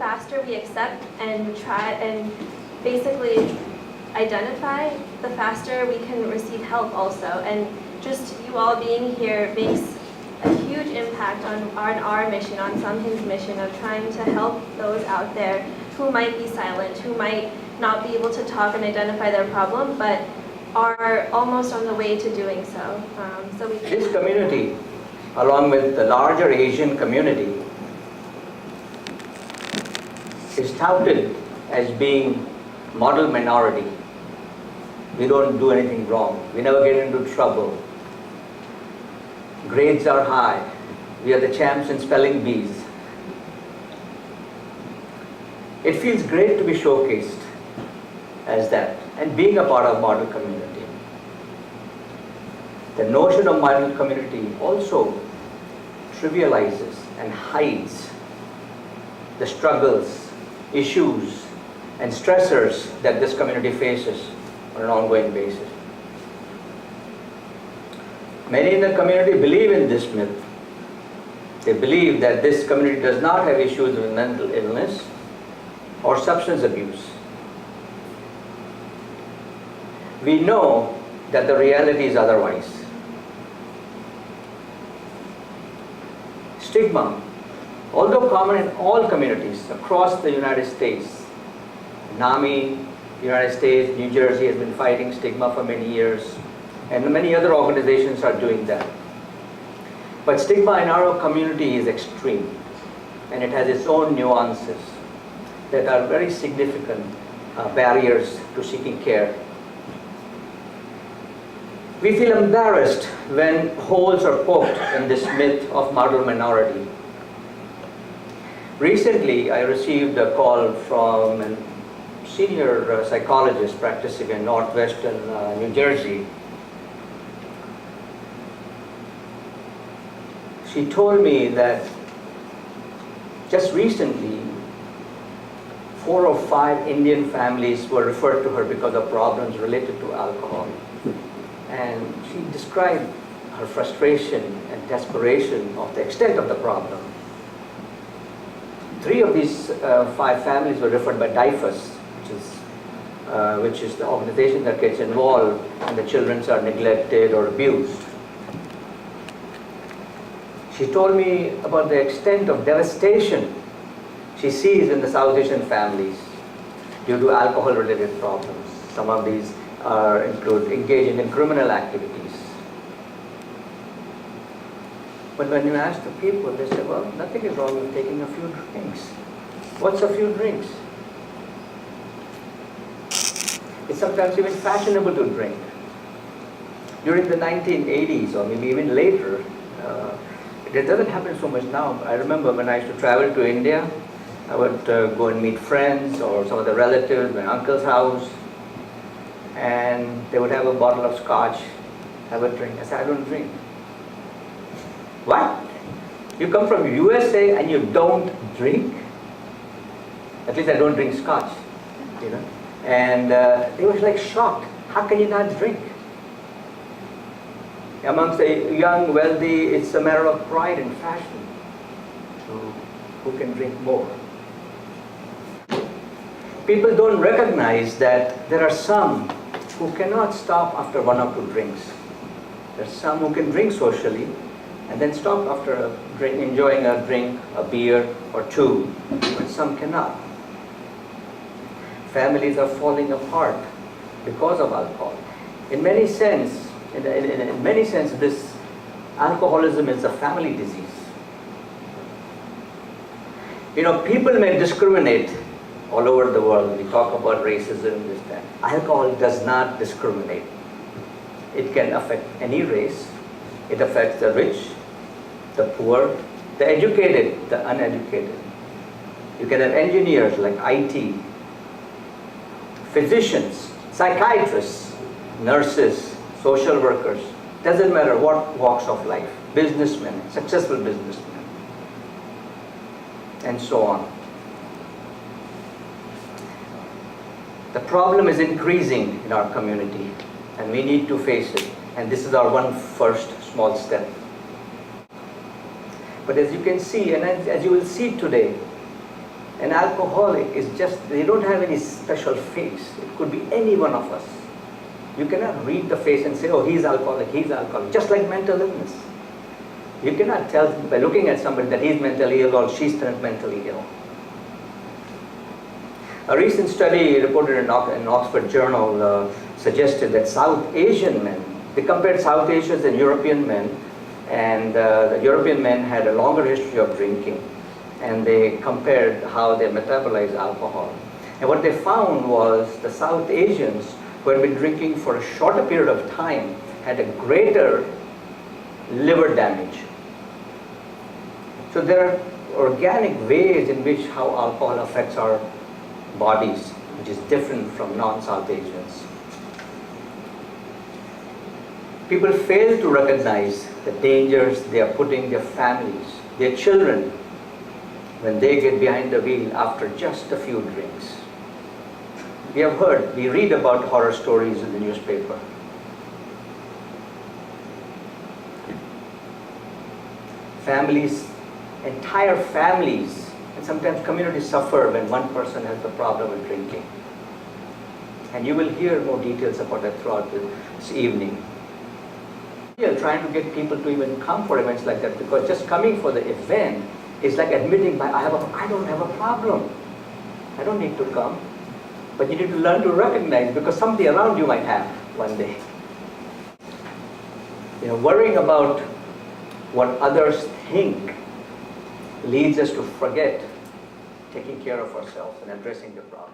faster we accept and try and basically identify, the faster we can receive help also. And just you all being here makes a huge impact on our mission, on Samhain's mission of trying to help those out there who might be silent, who might not be able to talk and identify their problem, but are almost on the way to doing so. This community, along with the larger Asian community, is touted as being model minority. We don't do anything wrong. We never get into trouble. Grades are high. We are the champs in spelling bees. It feels great to be showcased as that and being a part of model community. The notion of model community also trivializes and hides the struggles, issues, and stressors that this community faces on an ongoing basis. Many in the community believe in this myth. They believe that this community does not have issues with mental illness or substance abuse. We know that the reality is otherwise. Stigma, although common in all communities across the United States, NAMI, United States, New Jersey has been fighting stigma for many years, and many other organizations are doing that. But stigma in our community is extreme, and it has its own nuances that are very significant barriers to seeking care. We feel embarrassed when holes are poked in this myth of model minority. Recently, I received a call from a senior psychologist practicing in northwestern New Jersey. She told me that just recently, 4 or 5 Indian families were referred to her because of problems related to alcohol. And she described her frustration and desperation of the extent of the problem. 3 of these 5 families were referred by DIFUS, which is the organization that gets involved when the children are neglected or abused. She told me about the extent of devastation she sees in the South Asian families due to alcohol-related problems. Some of these include engaging in criminal activities. But when you ask the people, they say, well, nothing is wrong with taking a few drinks. What's a few drinks? It's sometimes even fashionable to drink. During the 1980s, or maybe even later, it doesn't happen so much now. I remember when I used to travel to India, I would go and meet friends or some of the relatives, my uncle's house, and they would have a bottle of scotch, have a drink. I said, I don't drink. What? You come from USA and you don't drink? At least I don't drink scotch, you know. And they were like shocked. How can you not drink? Amongst the young, wealthy, it's a matter of pride and fashion. So who can drink more? People don't recognize that there are some who cannot stop after 1 or 2 drinks. There are some who can drink socially and then stop after enjoying a drink, a beer or 2, but some cannot. Families are falling apart because of alcohol. In many sense, this alcoholism is a family disease. You know, people may discriminate all over the world. We talk about racism, this, that. Alcohol does not discriminate. It can affect any race. It affects the rich, the poor, the educated, the uneducated. You can have engineers like IT, physicians, psychiatrists, nurses, social workers, doesn't matter what walks of life, businessmen, successful businessmen, and so on. The problem is increasing in our community, and we need to face it. And this is our first small step. But as you can see, and as you will see today, an alcoholic is just, they don't have any special face. It could be any one of us. You cannot read the face and say, oh, he's alcoholic, just like mental illness. You cannot tell by looking at somebody that he's mentally ill or she's mentally ill. A recent study reported in an Oxford journal suggested that South Asian men, they compared South Asians and European men, and the European men had a longer history of drinking, and they compared how they metabolize alcohol. And what they found was the South Asians who had been drinking for a shorter period of time had a greater liver damage. So there are organic ways in which how alcohol affects our bodies, which is different from non-South Asians. People fail to recognize the dangers they are putting their families, their children, when they get behind the wheel after just a few drinks. We read about horror stories in the newspaper. Families, entire families, and sometimes communities suffer when one person has a problem with drinking. And you will hear more details about that throughout this evening. We are trying to get people to even come for events like that, because just coming for the event is like admitting, I don't have a problem. I don't need to come. But you need to learn to recognize, because somebody around you might have one day. Worrying about what others think leads us to forget taking care of ourselves and addressing the problem.